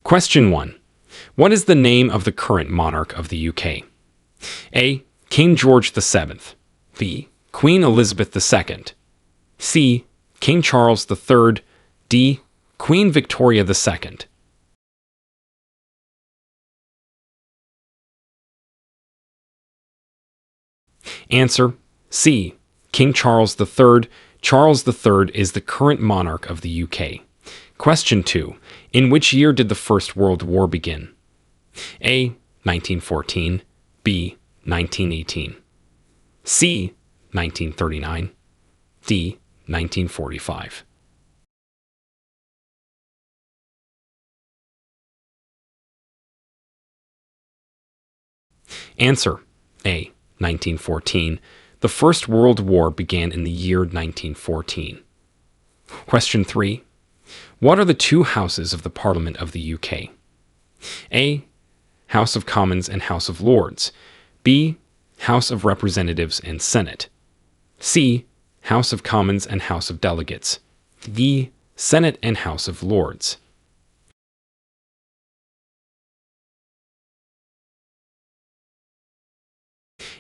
Question 1. What is the name of the current monarch of the UK? A. King George VII. B. Queen Elizabeth II. C. King Charles III. D. Queen Victoria II. Answer: C. King Charles III. Charles III is the current monarch of the UK. Question 2. In which year did the First World War begin? A. 1914. B. 1918. C. 1939. D. 1945. Answer: A. 1914. The First World War began in the year 1914. Question 3. What are the two houses of the Parliament of the UK? A. House of Commons and House of Lords. B. House of Representatives and Senate. C. House of Commons and House of Delegates. D. Senate and House of Lords.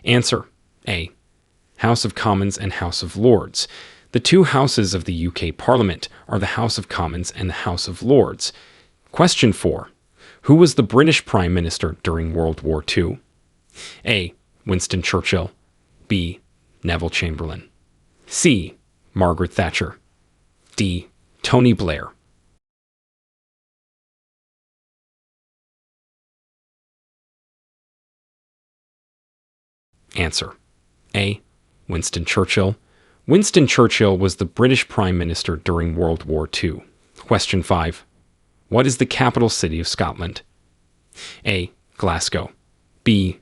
Answer: A. House of Commons and House of Lords. The two houses of the UK Parliament are the House of Commons and the House of Lords. Question 4. Who was the British Prime Minister during World War II? A. Winston Churchill. B. Neville Chamberlain. C. Margaret Thatcher. D. Tony Blair. Answer: A. Winston Churchill. Winston Churchill was the British Prime Minister during World War II. Question 5. What is the capital city of Scotland? A. Glasgow. B.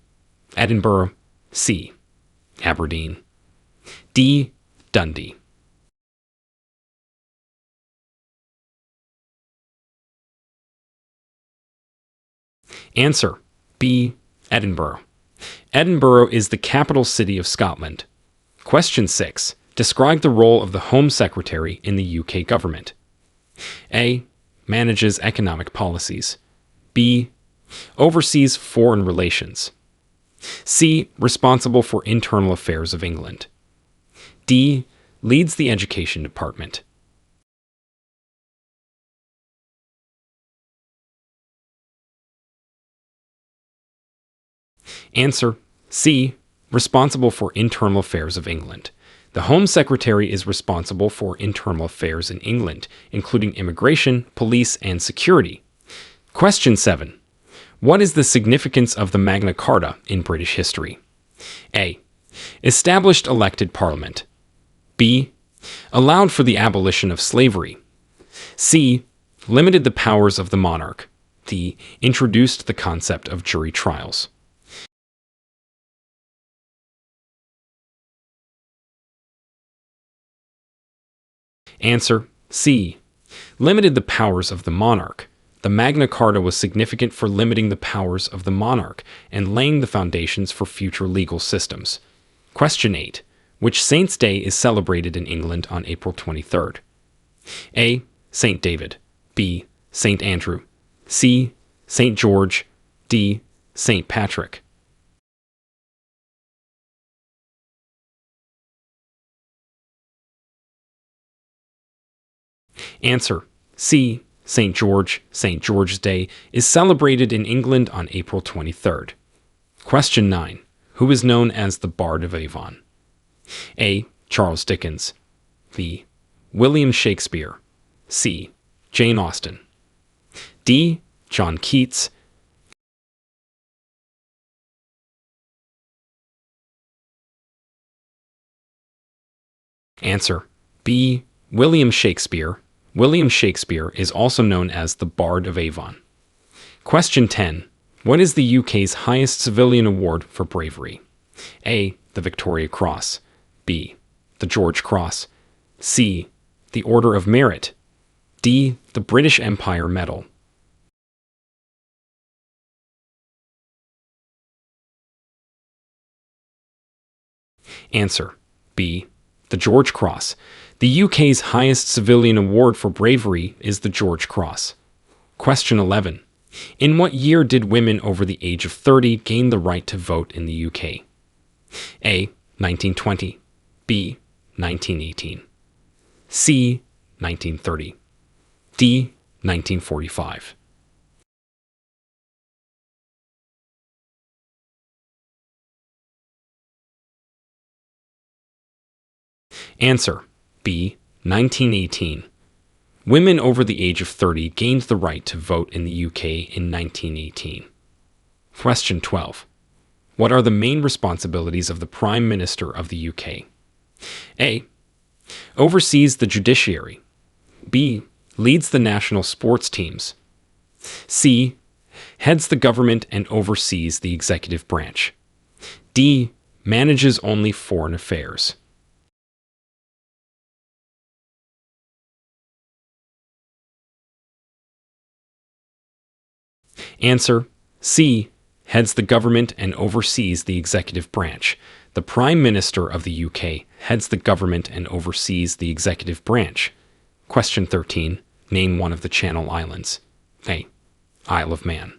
Edinburgh. C. Aberdeen. D. Dundee. Answer: B. Edinburgh. Edinburgh is the capital city of Scotland. Question 6. Describe the role of the Home Secretary in the UK government. A. Manages economic policies. B. Oversees foreign relations. C. Responsible for internal affairs of England. D. Leads the education department. Answer: C. Responsible for internal affairs of England. The Home Secretary is responsible for internal affairs in England, including immigration, police, and security. Question 7. What is the significance of the Magna Carta in British history? A. Established elected parliament. B. Allowed for the abolition of slavery. C. Limited the powers of the monarch. D. Introduced the concept of jury trials. Answer: C. Limited the powers of the monarch. The Magna Carta was significant for limiting the powers of the monarch and laying the foundations for future legal systems. Question 8. Which saint's day is celebrated in England on April 23rd? A. Saint David. B. Saint Andrew. C. Saint George. D. Saint Patrick. Answer: C. St. George. St. George's Day is celebrated in England on April 23rd. Question 9. Who is known as the Bard of Avon? A. Charles Dickens. B. William Shakespeare. C. Jane Austen. D. John Keats. Answer: B. William Shakespeare. William Shakespeare is also known as the Bard of Avon. Question 10. What is the UK's highest civilian award for bravery? A. The Victoria Cross. B. The George Cross. C. The Order of Merit. D. The British Empire Medal. Answer: B. The George Cross. The UK's highest civilian award for bravery is the George Cross. Question 11. In what year did women over the age of 30 gain the right to vote in the UK? A. 1920. B. 1918. C. 1930. D. 1945. Answer: B. 1918. Women over the age of 30 gained the right to vote in the UK in 1918. Question 12. What are the main responsibilities of the Prime Minister of the UK? A. Oversees the judiciary. B. Leads the national sports teams. C. Heads the government and oversees the executive branch. D. Manages only foreign affairs. Answer: C. Heads the government and oversees the executive branch. The Prime Minister of the UK heads the government and oversees the executive branch. Question 13. Name one of the Channel Islands. A. Isle of Man.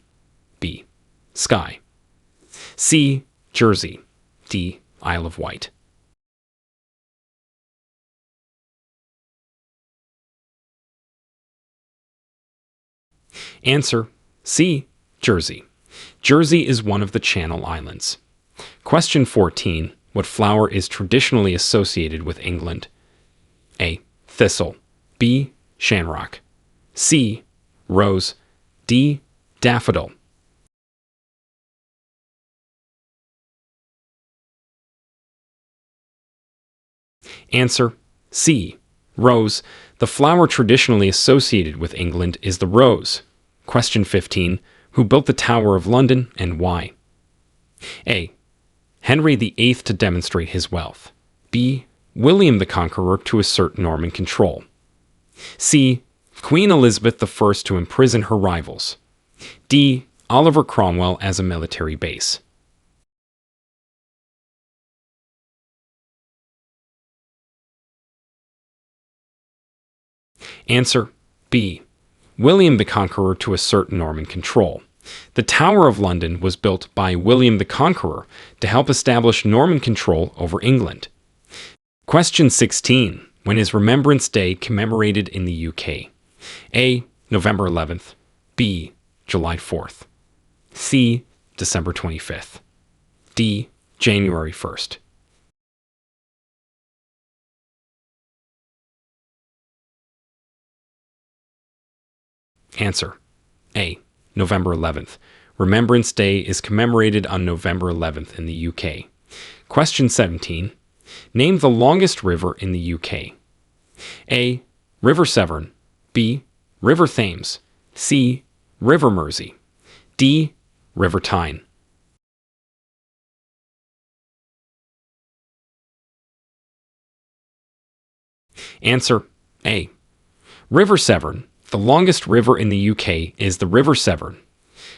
B. Skye. C. Jersey. D. Isle of Wight. Answer: C. Jersey. Jersey is one of the Channel Islands. Question 14. What flower is traditionally associated with England? A. Thistle. B. Shamrock. C. Rose. D. Daffodil. Answer: C. Rose. The flower traditionally associated with England is the rose. Question 15. Who built the Tower of London and why? A. Henry VIII to demonstrate his wealth. B. William the Conqueror to assert Norman control. C. Queen Elizabeth I to imprison her rivals. D. Oliver Cromwell as a military base. Answer: B. William the Conqueror to assert Norman control. The Tower of London was built by William the Conqueror to help establish Norman control over England. Question 16. When is Remembrance Day commemorated in the UK? A. November 11th. B. July 4th. C. December 25th. D. January 1st. Answer: A. November 11th. Remembrance Day is commemorated on November 11th in the UK. Question 17. Name the longest river in the UK. A. River Severn. B. River Thames. C. River Mersey. D. River Tyne. Answer: A. River Severn. The longest river in the UK is the River Severn.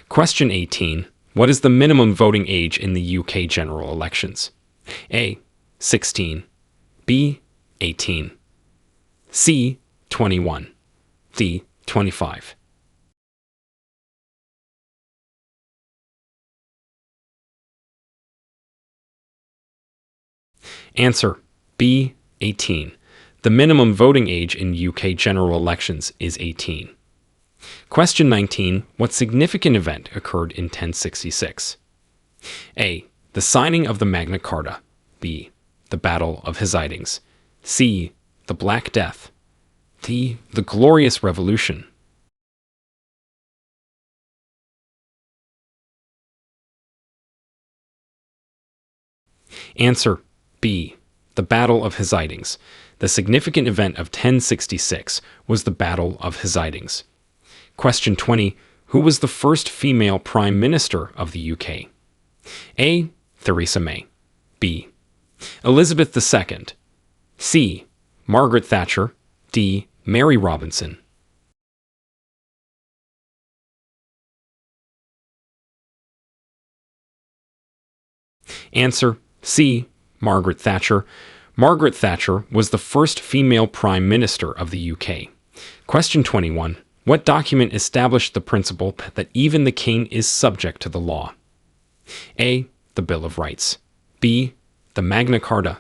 Question 18. What is the minimum voting age in the UK general elections? A. 16. B. 18. C. 21. D. 25. Answer: B. 18. The minimum voting age in UK general elections is 18. Question 19. What significant event occurred in 1066? A. The signing of the Magna Carta. B. The Battle of Hastings. C. The Black Death. D. The Glorious Revolution. Answer: B. The Battle of Hastings. The significant event of 1066 was the Battle of Hastings. Question 20. Who was the first female Prime Minister of the UK? A. Theresa May. B. Elizabeth II. C. Margaret Thatcher. D. Mary Robinson. Answer: C. Margaret Thatcher. Margaret Thatcher was the first female Prime Minister of the UK. Question 21. What document established the principle that even the king is subject to the law? A. The Bill of Rights. B. The Magna Carta.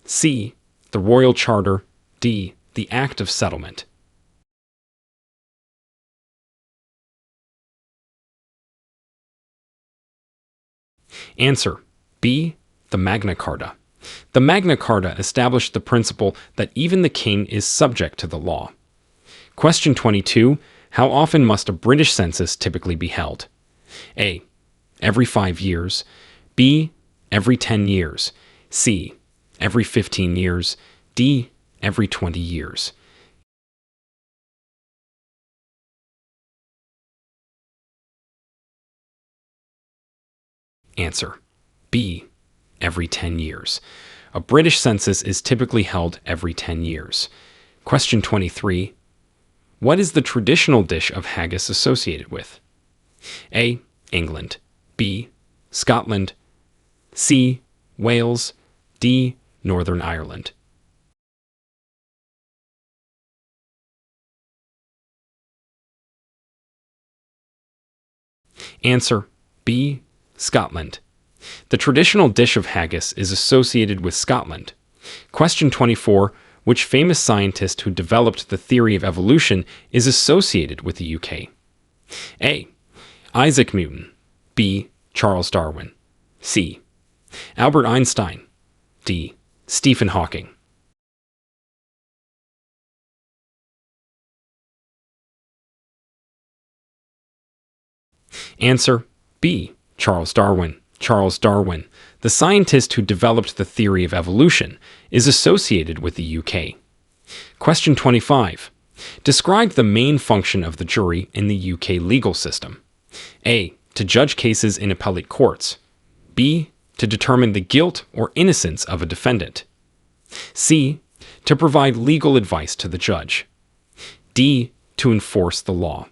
C. The Royal Charter. D. The Act of Settlement. Answer: B. The Magna Carta. The Magna Carta established the principle that even the king is subject to the law. Question 22. How often must a British census typically be held? A. Every 5 years. B. Every 10 years. C. Every 15 years. D. Every 20 years. Answer: B. Every 10 years. A British census is typically held every 10 years. Question 23. What is the traditional dish of haggis associated with? A. England. B. Scotland. C. Wales. D. Northern Ireland. Answer: B. Scotland. The traditional dish of haggis is associated with Scotland. Question 24. Which famous scientist who developed the theory of evolution is associated with the UK? A. Isaac Newton. B. Charles Darwin. C. Albert Einstein. D. Stephen Hawking. Answer: B. Charles Darwin. Charles Darwin, the scientist who developed the theory of evolution, is associated with the UK. Question 25. Describe the main function of the jury in the UK legal system. A. To judge cases in appellate courts. B. To determine the guilt or innocence of a defendant. C. To provide legal advice to the judge. D. To enforce the law.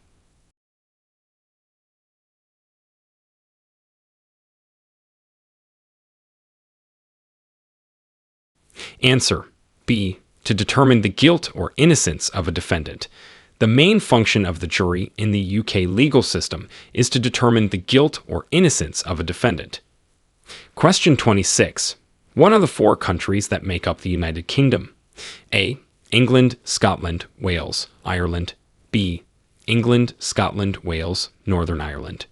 Answer: B. To determine the guilt or innocence of a defendant. The main function of the jury in the UK legal system is to determine the guilt or innocence of a defendant. Question 26. What are the 4 countries that make up the United Kingdom? A. England, Scotland, Wales, Ireland. B. England, Scotland, Wales, Northern Ireland.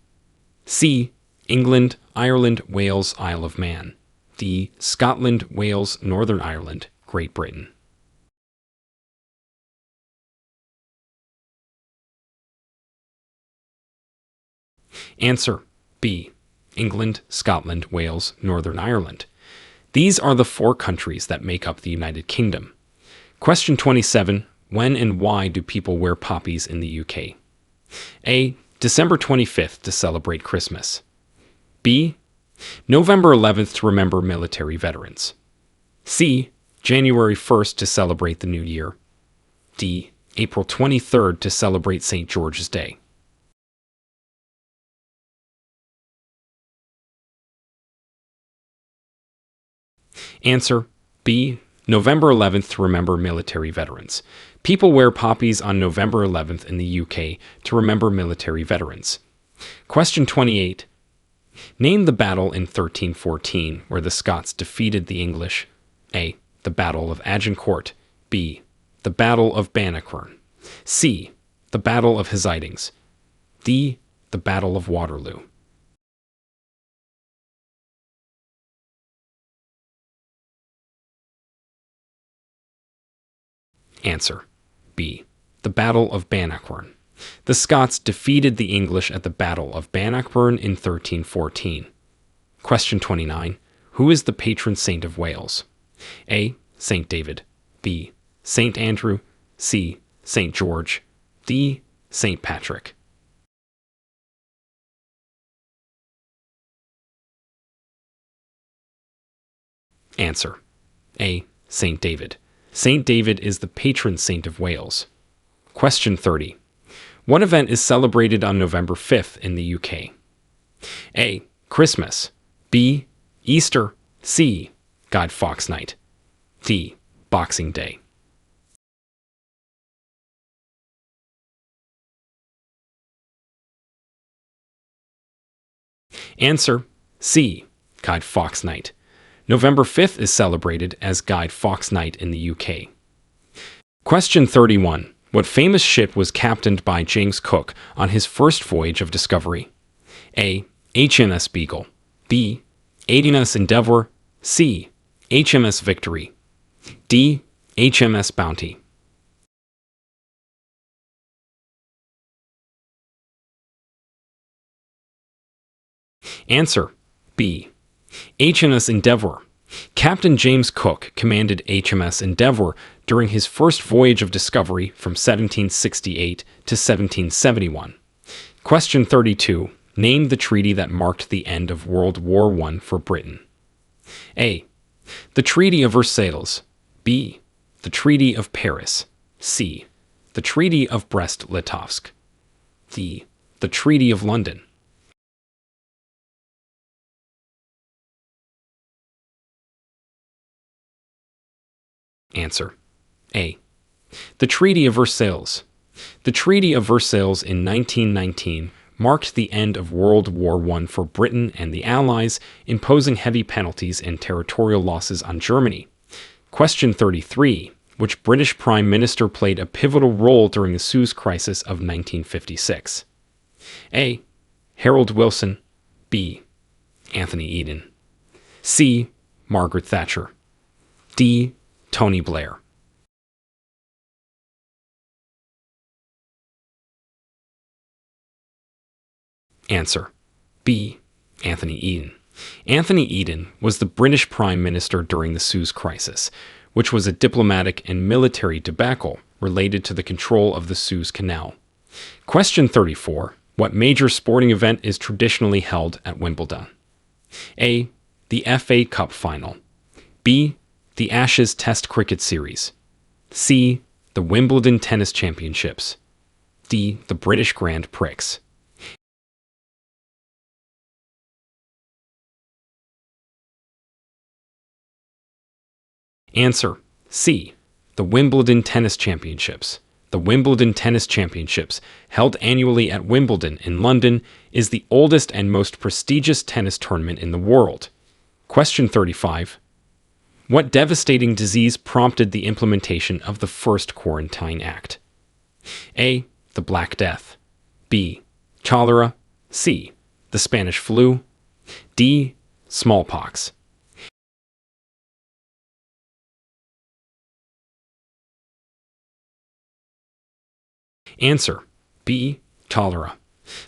C. England, Ireland, Wales, Isle of Man. D. Scotland, Wales, Northern Ireland, Great Britain. Answer: B. England, Scotland, Wales, Northern Ireland. These are the 4 countries that make up the United Kingdom. Question 27. When and why do people wear poppies in the UK? A. December 25th to celebrate Christmas. B. November 11th to remember military veterans. C. January 1st to celebrate the New Year. D. April 23rd to celebrate St. George's Day. Answer: B. November 11th to remember military veterans. People wear poppies on November 11th in the UK to remember military veterans. Question 28. Name the battle in 1314 where the Scots defeated the English. A. The Battle of Agincourt. B. The Battle of Bannockburn. C. The Battle of Hastings. D. The Battle of Waterloo. Answer: B. The Battle of Bannockburn. The Scots defeated the English at the Battle of Bannockburn in 1314. Question 29. Who is the patron saint of Wales? A. Saint David. B. Saint Andrew. C. Saint George. D. Saint Patrick. Answer: A. Saint David. Saint David is the patron saint of Wales. Question 30. What event is celebrated on November 5th in the UK? A. Christmas. B. Easter. C. Guy Fawkes Night. D. Boxing Day. Answer C. Guy Fawkes Night. November 5th is celebrated as Guy Fawkes Night in the UK. Question 31. What famous ship was captained by James Cook on his first voyage of discovery? A. HMS Beagle. B. HMS Endeavour. C. HMS Victory. D. HMS Bounty. Answer B. HMS Endeavour. Captain James Cook commanded HMS Endeavour during his first voyage of discovery from 1768 to 1771. Question 32. Name the treaty that marked the end of World War I for Britain. A. The Treaty of Versailles. B. The Treaty of Paris. C. The Treaty of Brest-Litovsk. D. The Treaty of London. Answer A. The Treaty of Versailles. The Treaty of Versailles in 1919 marked the end of World War I for Britain and the Allies, imposing heavy penalties and territorial losses on Germany. Question 33. Which British Prime Minister played a pivotal role during the Suez Crisis of 1956? A. Harold Wilson. B. Anthony Eden. C. Margaret Thatcher. D. Tony Blair. Answer B. Anthony Eden. Anthony Eden was the British Prime Minister during the Suez Crisis, which was a diplomatic and military debacle related to the control of the Suez Canal. Question 34. What major sporting event is traditionally held at Wimbledon? A. The FA Cup Final. B. The Ashes Test Cricket Series. C. The Wimbledon Tennis Championships. D. The British Grand Prix. Answer C. The Wimbledon Tennis Championships. The Wimbledon Tennis Championships, held annually at Wimbledon in London, is the oldest and most prestigious tennis tournament in the world. Question 35. What devastating disease prompted the implementation of the first Quarantine Act? A. The Black Death. B. Cholera. C. The Spanish flu. D. Smallpox. Answer B. Cholera.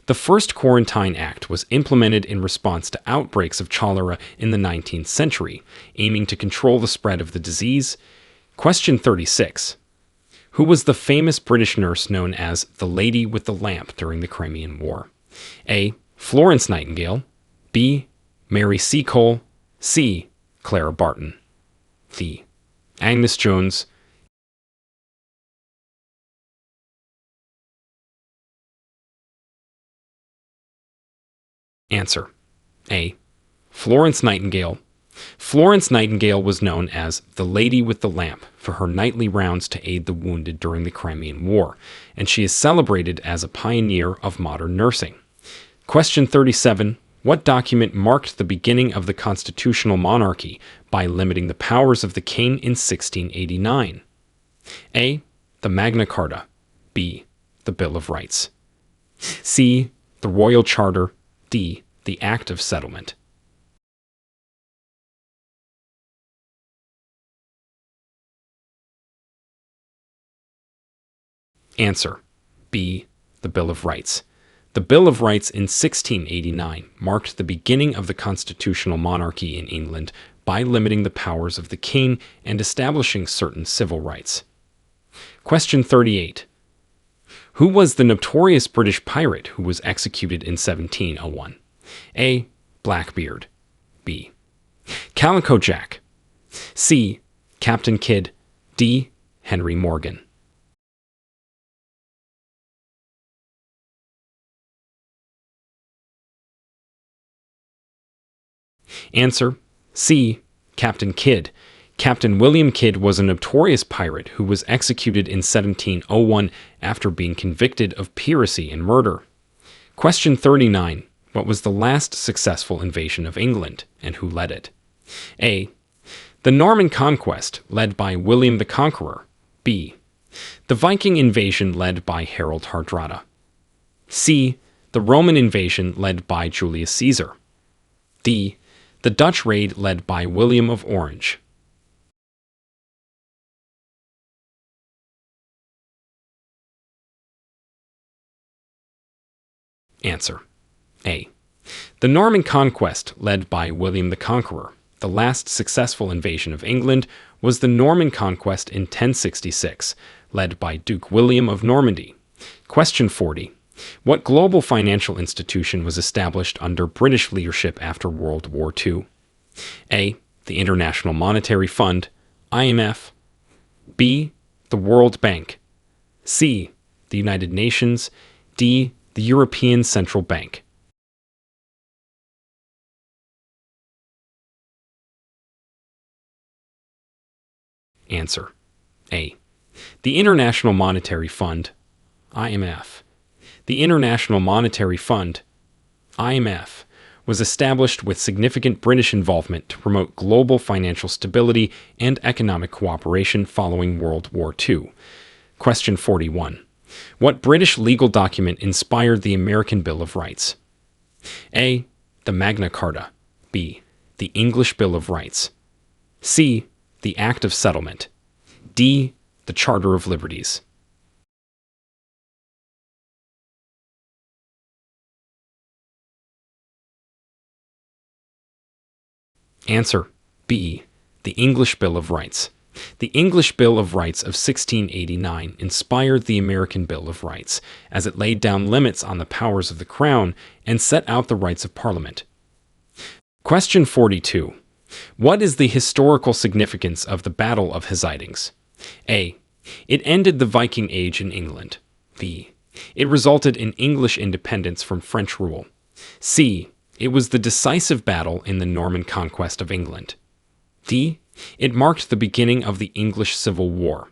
The first Quarantine Act was implemented in response to outbreaks of cholera in the 19th century, aiming to control the spread of the disease. Question 36. Who was the famous British nurse known as the Lady with the Lamp during the Crimean War? A. Florence Nightingale. B. Mary Seacole. C. Clara Barton. D. Agnes Jones. Answer A. Florence Nightingale. Florence Nightingale was known as the Lady with the Lamp for her nightly rounds to aid the wounded during the Crimean War, and she is celebrated as a pioneer of modern nursing. Question 37. What document marked the beginning of the constitutional monarchy by limiting the powers of the king in 1689? A. The Magna Carta. B. The Bill of Rights. C. The Royal Charter. D. The Act of Settlement. Answer B. The Bill of Rights. The Bill of Rights in 1689 marked the beginning of the constitutional monarchy in England by limiting the powers of the king and establishing certain civil rights. Question 38. Who was the notorious British pirate who was executed in 1701? A. Blackbeard. B. Calico Jack. C. Captain Kidd. D. Henry Morgan. Answer C. Captain Kidd. Captain William Kidd was a notorious pirate who was executed in 1701 after being convicted of piracy and murder. Question 39. What was the last successful invasion of England, and who led it? A. The Norman Conquest, led by William the Conqueror. B. The Viking invasion, led by Harold Hardrada. C. The Roman invasion, led by Julius Caesar. D. The Dutch raid, led by William of Orange. Answer. A. The Norman Conquest, led by William the Conqueror. The last successful invasion of England was the Norman Conquest in 1066, led by Duke William of Normandy. Question 40. What global financial institution was established under British leadership after World War II? A. The International Monetary Fund, IMF. B. The World Bank. C. The United Nations. D. The European Central Bank. Answer. A. The International Monetary Fund, IMF. The International Monetary Fund, IMF, was established with significant British involvement to promote global financial stability and economic cooperation following World War II. Question 41. What British legal document inspired the American Bill of Rights? A. The Magna Carta. B. The English Bill of Rights. C. The Act of Settlement. D. The Charter of Liberties. Answer. B. The English Bill of Rights. The English Bill of Rights of 1689 inspired the American Bill of Rights, as it laid down limits on the powers of the Crown and set out the rights of Parliament. Question 42. What is the historical significance of the Battle of Hastings? A. It ended the Viking Age in England. B. It resulted in English independence from French rule. C. It was the decisive battle in the Norman conquest of England. D. It marked the beginning of the English Civil War.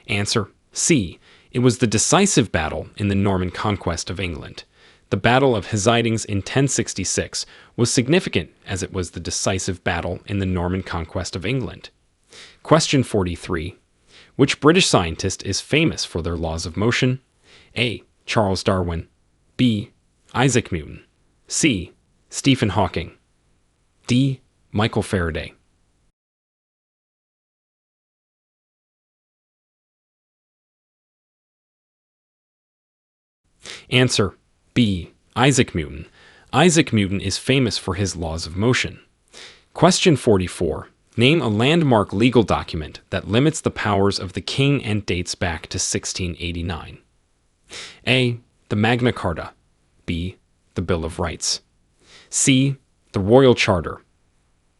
Answer. C. It was the decisive battle in the Norman conquest of England. The Battle of Hastings in 1066 was significant as it was the decisive battle in the Norman conquest of England. Question 43. Which British scientist is famous for their laws of motion? A. Charles Darwin. B. Isaac Newton. C. Stephen Hawking. D. Michael Faraday. Answer. B. Isaac Newton. Isaac Newton is famous for his laws of motion. Question 44. Name a landmark legal document that limits the powers of the king and dates back to 1689. A. The Magna Carta. B. The Bill of Rights. C. The Royal Charter.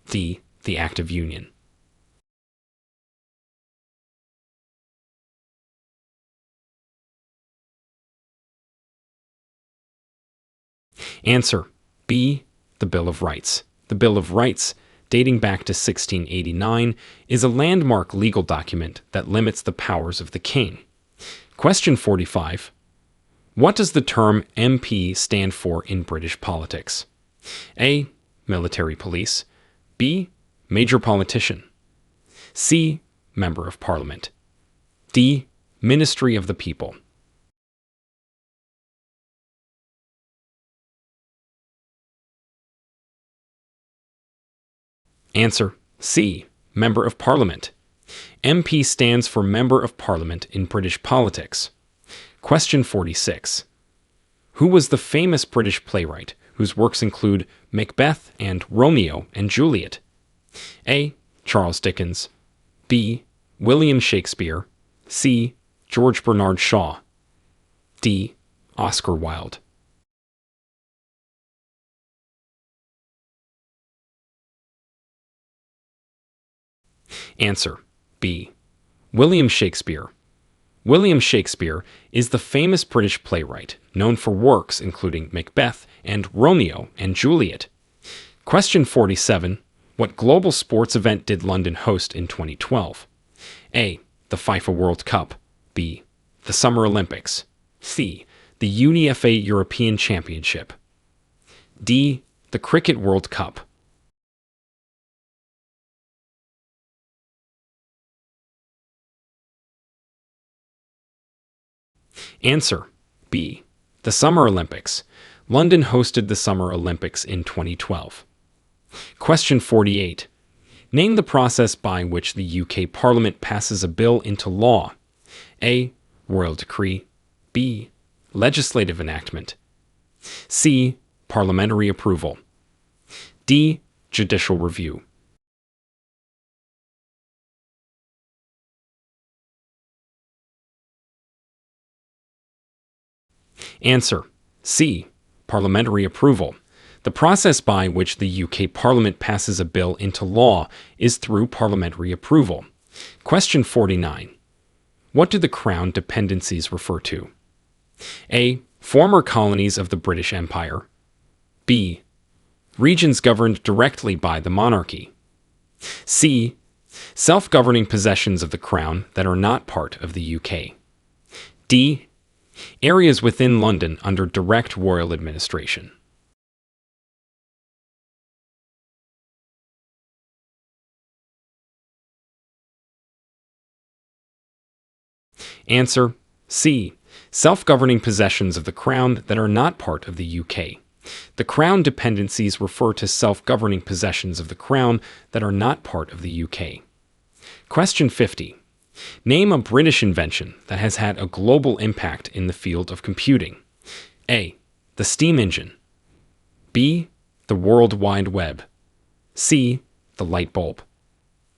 D. The Act of Union. Answer. B. The Bill of Rights. The Bill of Rights, dating back to 1689, is a landmark legal document that limits the powers of the king. Question 45. What does the term MP stand for in British politics? A. Military police. B. Major politician. C. Member of Parliament. D. Ministry of the People. Answer. C. Member of Parliament. MP stands for Member of Parliament in British politics. Question 46. Who was the famous British playwright whose works include Macbeth and Romeo and Juliet? A. Charles Dickens. B. William Shakespeare. C. George Bernard Shaw. D. Oscar Wilde. Answer. B. William Shakespeare. William Shakespeare is the famous British playwright known for works including Macbeth and Romeo and Juliet. Question 47. What global sports event did London host in 2012? A. The FIFA World Cup. B. The Summer Olympics. C. The UEFA European Championship. D. The Cricket World Cup. Answer. B. The Summer Olympics. London hosted the Summer Olympics in 2012. Question 48. Name the process by which the UK Parliament passes a bill into law. A. Royal decree. B. Legislative enactment. C. Parliamentary approval. D. Judicial review. Answer. C. Parliamentary approval. The process by which the UK Parliament passes a bill into law is through parliamentary approval. Question 49. What do the Crown dependencies refer to? A. Former colonies of the British Empire. B. Regions governed directly by the monarchy. C. Self-governing possessions of the Crown that are not part of the UK. D. Areas within London under direct royal administration. Answer. C. Self-governing possessions of the Crown that are not part of the UK. The Crown dependencies refer to self-governing possessions of the Crown that are not part of the UK. Question 50. Name a British invention that has had a global impact in the field of computing. A. The steam engine. B. The World Wide Web. C. The light bulb.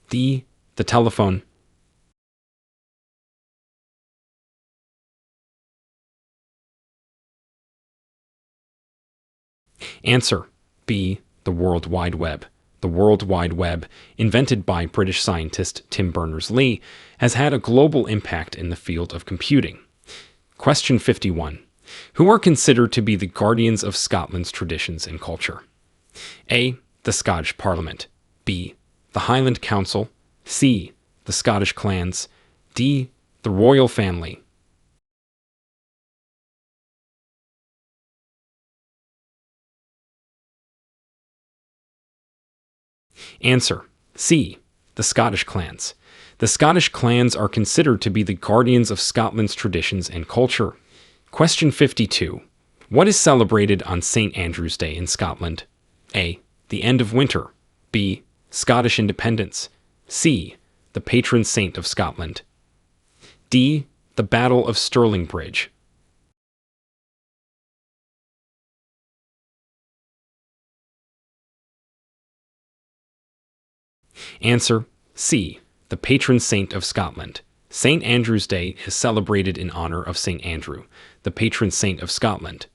D. The telephone. Answer. B. The World Wide Web. The World Wide Web, invented by British scientist Tim Berners-Lee, has had a global impact in the field of computing. Question 51. Who are considered to be the guardians of Scotland's traditions and culture? A. The Scottish Parliament. B. The Highland Council. C. The Scottish clans. D. The royal family. Answer. C. The Scottish clans. The Scottish clans are considered to be the guardians of Scotland's traditions and culture. Question 52. What is celebrated on St. Andrew's Day in Scotland? A. The end of winter. B. Scottish independence. C. The patron saint of Scotland. D. The Battle of Stirling Bridge. Answer. C. The patron saint of Scotland. St. Andrew's Day is celebrated in honor of St. Andrew, the patron saint of Scotland.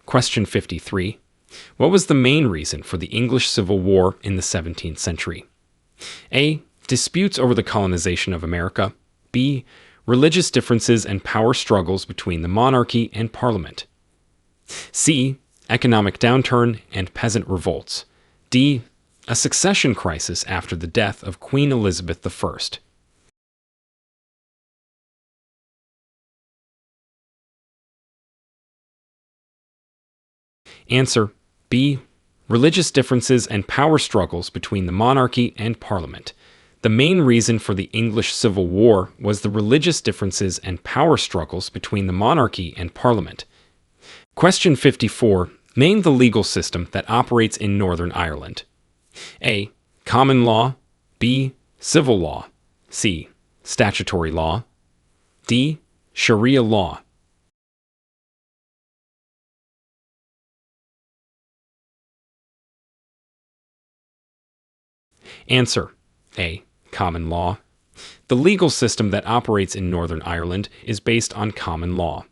Question 53. What was the main reason for the English Civil War in the 17th century? A. Disputes over the colonization of America. B. Religious differences and power struggles between the monarchy and Parliament. C. Economic downturn and peasant revolts. D. A succession crisis after the death of Queen Elizabeth I. Answer. B. Religious differences and power struggles between the monarchy and Parliament. The main reason for the English Civil War was the religious differences and power struggles between the monarchy and Parliament. Question 54. Name the legal system that operates in Northern Ireland. A. Common law. B. Civil law. C. Statutory law. D. Sharia law. Answer. A. Common law. The legal system that operates in Northern Ireland is based on common law.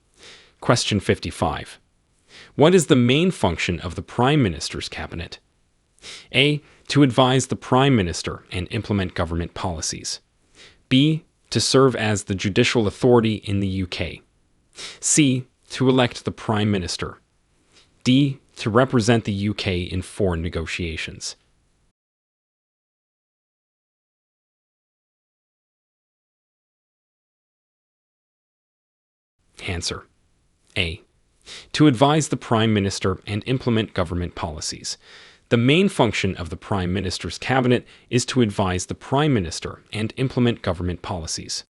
Question 55. What is the main function of the Prime Minister's cabinet? A. To advise the Prime Minister and implement government policies. B. To serve as the judicial authority in the UK. C. To elect the Prime Minister. D. To represent the UK in foreign negotiations. Answer: A. To advise the Prime Minister and implement government policies. The main function of the Prime Minister's cabinet is to advise the Prime Minister and implement government policies.